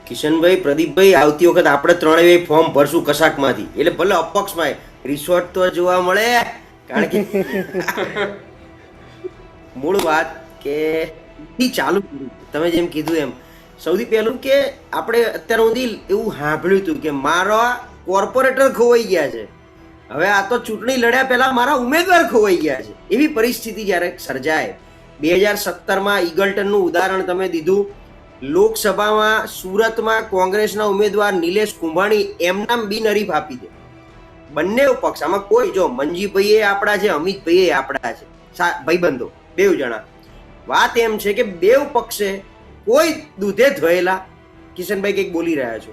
કિશનભાઈ, પ્રદીપભાઈ, આવતી વખત આપણે ત્રણેય ફોર્મ ભરશું કશાકમાંથી, એટલે ભલે અપક્ષમાં રિસોર્ટ તો જોવા મળે. કારણ કે મૂળ વાત કે ચાલુ તમે જેમ કીધું એમ, સૌથી પહેલું કે આપણે અત્યાર સુધી એવું સાંભળ્યું હતું કે મારા કોર્પોરેટર ખોવાઈ ગયા છે, હવે આ તો ચૂંટણી લડ્યા પહેલા મારા ઉમેદવાર ખોવાઈ ગયા છે, એવી પરિસ્થિતિ જ્યારે સર્જાય. 2017માં ઈગલ્ટનનું ઉદાહરણ તમે દીધું. લોકસભામાં સુરતમાં કોંગ્રેસના ઉમેદવાર નિલેશ કુંભાણી એમનામ બિનહરીફ આપી દે. બંને પક્ષ, આમાં કોઈ જો મંજીભાઈ આપણા છે, અમિતભાઈ આપણા છે, ભાઈબંધો બેવ જણા. વાત એમ છે કે બેવ પક્ષે કોઈ દૂધે ધોયેલા. કિશનભાઈ કંઈક બોલી રહ્યા છો,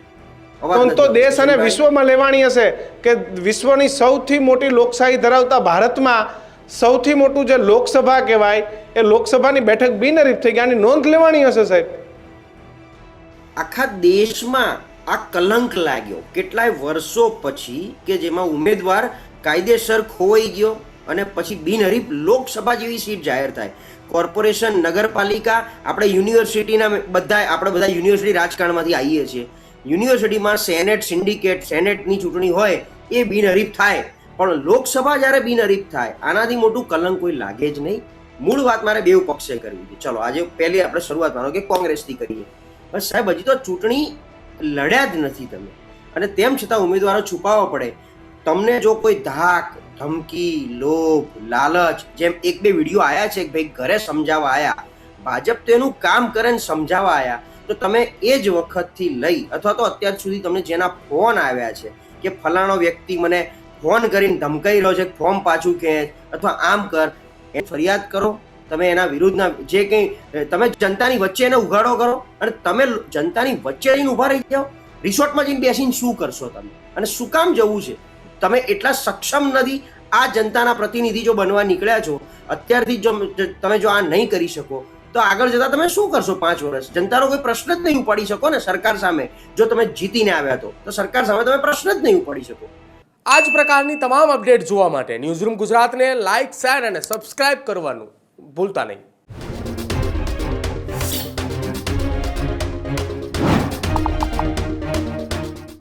તો દેશ અને વિશ્વમાં લેવાની હશે કે વિશ્વની સૌથી મોટી લોકશાહી ધરાવતા ભારતમાં સૌથી મોટું જે લોકસભા કહેવાય એ લોકસભાની બેઠક બિનહરીફ થઈ ગયા, આની નોંધ લેવાની હશે સાહેબ. આખા દેશમાં આ કલંક લાગ્યો કેટલાય વર્ષો પછી કે જેમાં ઉમેદવાર કાયદેસર ખોવાઈ ગયો અને પછી બિનહરીફ લોકસભા જેવી સીટ જાહેર થાય. કોર્પોરેશન, નગરપાલિકા, આપણે યુનિવર્સિટીના આપણે બધા યુનિવર્સિટી રાજકારણમાંથી આવીએ છીએ. યુનિવર્સિટીમાં સેનેટ, સિન્ડિકેટ, સેનેટની ચૂંટણી હોય એ બિનહરીફ થાય, પણ લોકસભા જ્યારે બિનહરીફ થાય આનાથી મોટું કલંક કોઈ લાગે જ નહીં. મૂળ વાત મારે બેવ પક્ષે કરવી છે. ચલો આજે પહેલી આપણે શરૂઆત માનો કે કોંગ્રેસથી કરીએ. બસ સાહેબ, હજી તો ચૂંટણી લડ્યા જ નથી તમે, અને તેમ છતાં ઉમેદવારો છુપાવવા પડે. તમને જો કોઈ ધાક, ધમકી, લોભ, લાલચ, જેમ એક બે વિડીયો આવ્યા છે કે ભાઈ ઘરે સમજાવવા આવ્યા, ભાજપ તો એનું કામ કરે ને સમજાવવા આવ્યા, તો તમે એ જ વખતથી લઈ અથવા તો અત્યાર સુધી તમને જેના ફોન આવ્યા છે કે ફલાણો વ્યક્તિ મને ફોન કરીને ધમકાઈ રહ્યો છે, ફોર્મ પાછું ખેંચ અથવા આમ કર, એ ફરિયાદ કરો. તમે એના વિરુદ્ધના જે કંઈ તમે જનતાની વચ્ચે એને ઉઘાડો કરો, અને તમે જનતાની વચ્ચે જઈને ઊભા રહી જાઓ. રિસોર્ટમાં જઈને બેસીને શું કરશો તમે, અને શું કામ જવું છે? તમે એટલા સક્ષમ નથી. આ જનતાના પ્રતિનિધિ જો બનવા નીકળ્યા છો અત્યારથી, જો તમે જો આ નહીં કરી શકો તો આગળ જતા તમે શું કરશો 5 વર્ષ? જનતાનો કોઈ પ્રશ્ન જ નહીં ઉપાડી શકો ને સરકાર સામે. જો તમે જીતીને આવ્યા તો સરકાર સામે તમે પ્રશ્ન જ નહીં ઉપાડી શકો. આ જ પ્રકારની તમામ અપડેટ જોવા માટે ન્યૂઝરૂમ ગુજરાતને લાઇક, શેર અને સબસ્ક્રાઇબ કરવાનું ભૂલતા નહીં.